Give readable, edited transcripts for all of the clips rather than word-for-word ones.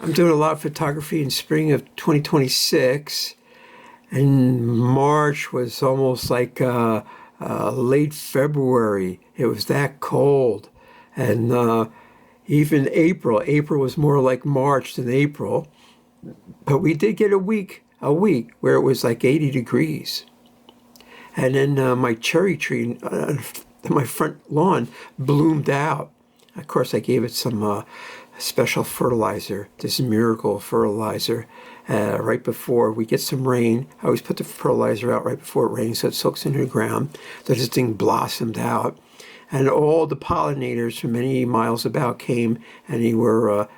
I'm doing a lot of photography in spring of 2026, and March was almost like late February. It was that cold, and even April was more like March than April. But we did get a week where it was like 80 degrees, and then my cherry tree my front lawn bloomed out. Of course, I gave it some special fertilizer, this miracle fertilizer, right before we get some rain. I always put the fertilizer out right before it rains so it soaks into the ground. So this thing blossomed out. And all the pollinators from many miles about came, and they were,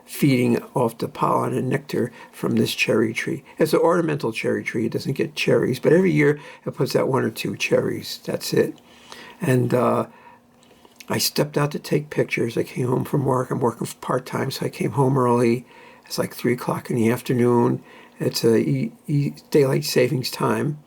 feeding off the pollen and nectar from this cherry tree. It's an ornamental cherry tree. It doesn't get cherries, but every year it puts out one or two cherries. That's it. And I stepped out to take pictures. I came home from work. I'm working part-time, so I came home early. It's like 3 o'clock in the afternoon. It's daylight savings time.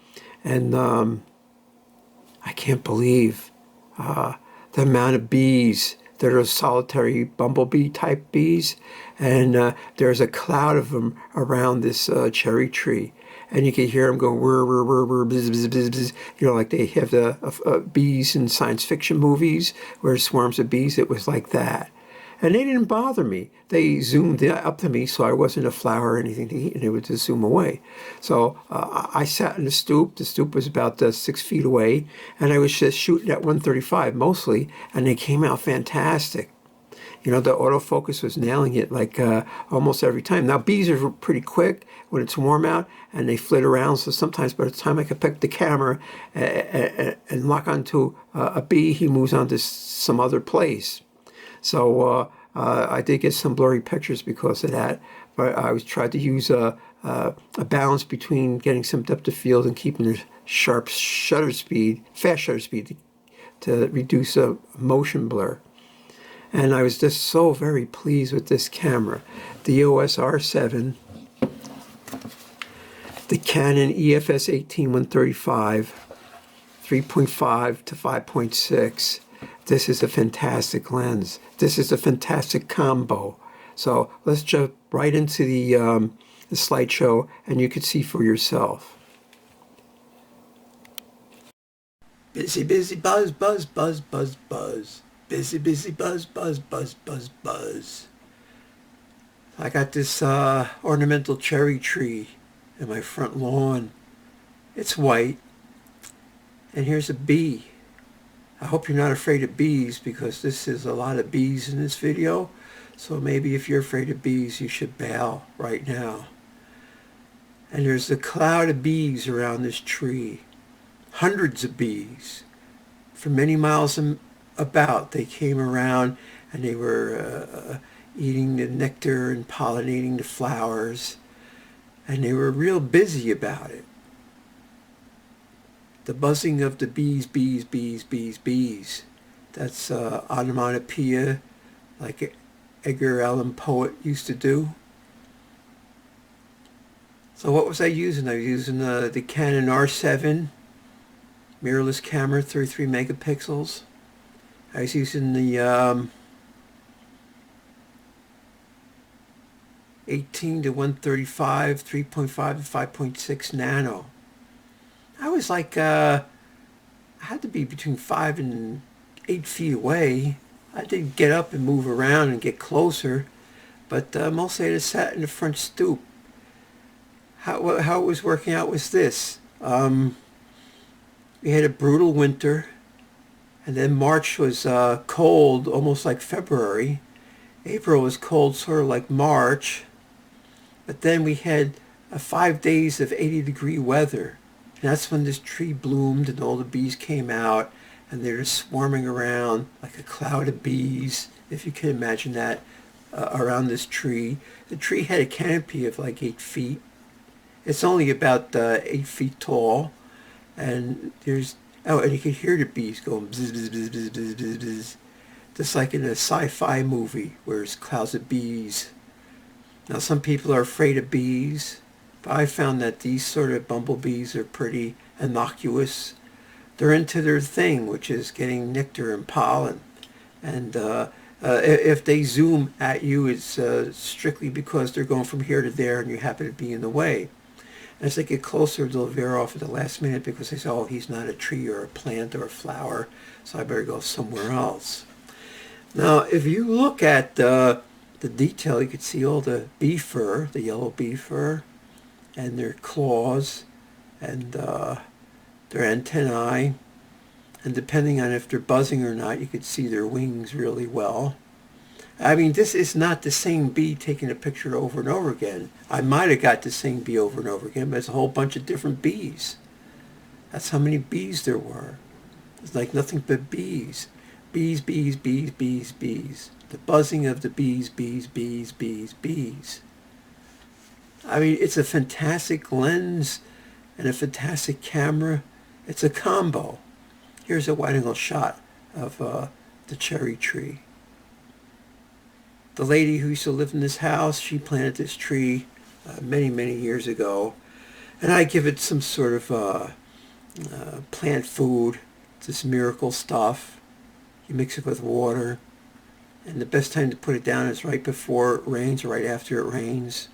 And I can't believe the amount of bees. There are solitary bumblebee type bees, and there's a cloud of them around this cherry tree. And you can hear them going whir, whir, whir, whir, bzz, bzz, bzz, bzz. Like they have the bees in science fiction movies where swarms of bees. It was like that. And they didn't bother me. They zoomed up to me, so I wasn't a flower or anything to eat, and they would just zoom away. So I sat in the stoop. The stoop was about 6 feet away, and I was just shooting at 135 mostly, and they came out fantastic. The autofocus was nailing it like almost every time. Now, bees are pretty quick when it's warm out, and they flit around. So sometimes by the time I can pick the camera and lock onto a bee, he moves on to some other place. So I did get some blurry pictures because of that. But I was tried to use a balance between getting some depth of field and keeping the fast shutter speed to reduce motion blur. And I was just so very pleased with this camera. The EOS R7, the Canon EFS 18-135, 3.5 to 5.6. This is a fantastic lens. This is a fantastic combo. So let's jump right into the slideshow, and you can see for yourself. Busy, busy, buzz, buzz, buzz, buzz, buzz. Busy, busy, buzz, buzz, buzz, buzz, buzz. I got this ornamental cherry tree in my front lawn. It's white. And here's a bee. I hope you're not afraid of bees, because this is a lot of bees in this video. So maybe if you're afraid of bees, you should bail right now. And there's a cloud of bees around this tree. Hundreds of bees. For many miles about, they came around, and they were eating the nectar and pollinating the flowers. And they were real busy about it. The buzzing of the bees, bees, bees, bees, bees. That's onomatopoeia, like Edgar Allan Poe used to do. So what was I using? I was using the Canon R7 mirrorless camera, 33 megapixels. I was using the 18 to 135, 3.5 to 5.6 nano. I was like, I had to be between 5 and 8 feet away. I did get up and move around and get closer, but mostly I just sat in the front stoop. How it was working out was this. We had a brutal winter, and then March was cold, almost like February. April was cold, sort of like March. But then we had 5 days of 80-degree weather. And that's when this tree bloomed and all the bees came out, and they're swarming around like a cloud of bees, if you can imagine that, around this tree. The tree had a canopy of like 8 feet. It's only about 8 feet tall, and and you can hear the bees going bzz, bzz, bzz, bzz, bzz, bzz, bzz, just like in a sci-fi movie where it's clouds of bees. Now, some people are afraid of bees. I found that these sort of bumblebees are pretty innocuous. They're into their thing, which is getting nectar and pollen. And If they zoom at you, it's strictly because they're going from here to there and you happen to be in the way. As they get closer, they'll veer off at the last minute because they say, oh, he's not a tree or a plant or a flower, so I better go somewhere else. Now, if you look at the detail, you can see all the bee fur, the yellow bee fur, and their claws, and their antennae. And depending on if they're buzzing or not, you could see their wings really well. I mean, this is not the same bee taking a picture over and over again. I might have got the same bee over and over again, but it's a whole bunch of different bees. That's how many bees there were. It's like nothing but bees. Bees, bees, bees, bees, bees. The buzzing of the bees, bees, bees, bees, bees. I mean, it's a fantastic lens and a fantastic camera. It's a combo. Here's a wide-angle shot of the cherry tree. The lady who used to live in this house, she planted this tree many, many years ago. And I give it some sort of plant food. It's this miracle stuff. You mix it with water. And the best time to put it down is right before it rains or right after it rains.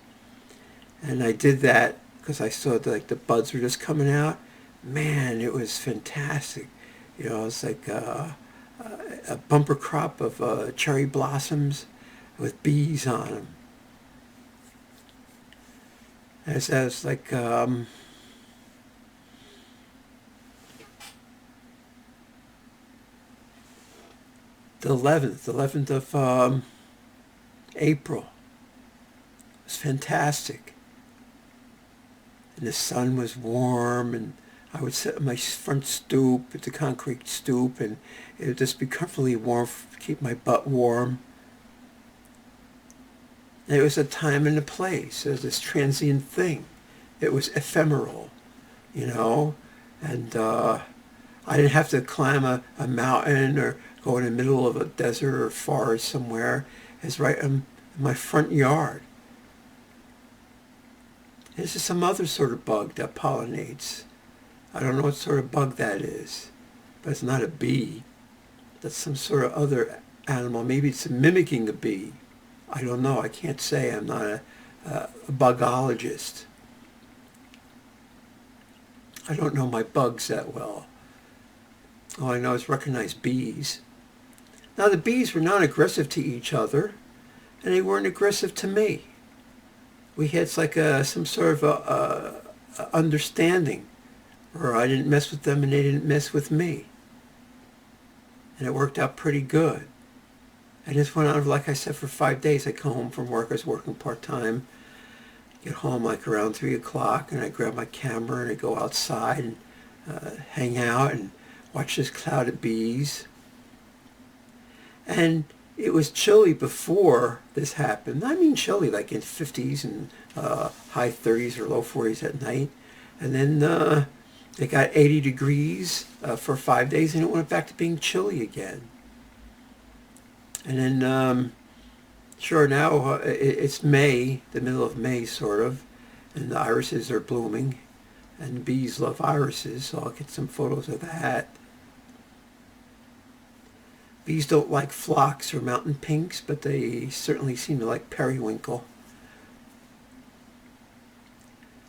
And I did that because I saw the buds were just coming out. Man, it was fantastic. You know, it's like a bumper crop of cherry blossoms with bees on them. As like the 11th of April. It was fantastic. And the sun was warm, and I would sit on my front stoop. It's a concrete stoop, and it would just be comfortably warm, keep my butt warm. And it was a time and a place. It was this transient thing. It was ephemeral, you know. And I didn't have to climb a mountain or go in the middle of a desert or forest somewhere. It's right in my front yard. This is some other sort of bug that pollinates. I don't know what sort of bug that is, but it's not a bee. That's some sort of other animal. Maybe it's mimicking a bee. I don't know. I can't say. I'm not a bugologist. I don't know my bugs that well. All I know is recognize bees. Now, the bees were not aggressive to each other, and they weren't aggressive to me. We had like some sort of understanding, or I didn't mess with them and they didn't mess with me. And it worked out pretty good. And this went on, like I said, for 5 days. I come home from work. I was working part-time. Get home like around 3 o'clock, and I grab my camera and I go outside and hang out and watch this cloud of bees. And it was chilly before this happened. I mean chilly, like in 50s and high 30s or low 40s at night. And then it got 80 degrees for 5 days, and it went back to being chilly again. And then, sure, now it's May, the middle of May, sort of, and the irises are blooming, and bees love irises, so I'll get some photos of that. Bees don't like phlox or mountain pinks, but they certainly seem to like periwinkle.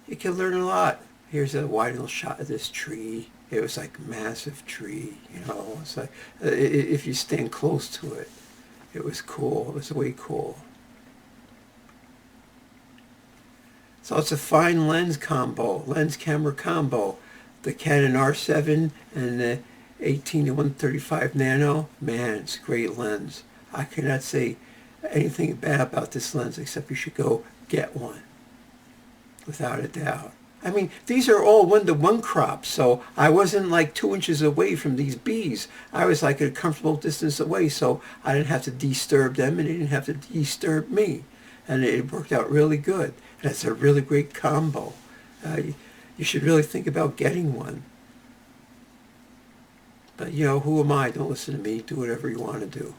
You can learn a lot. Here's a wide-angle shot of this tree. It was like a massive tree, you know. It's like if you stand close to it. It was cool. It was way cool. So it's a fine lens camera combo. The Canon R7 and the 18-135 Nano. Man, it's a great lens. I cannot say anything bad about this lens except you should go get one. Without a doubt. I mean, these are all 1-to-1 crops, so I wasn't like 2 inches away from these bees. I was like at a comfortable distance away, so I didn't have to disturb them, and they didn't have to disturb me. And it worked out really good. And it's a really great combo. You should really think about getting one. But, you know, who am I? Don't listen to me. Do whatever you want to do.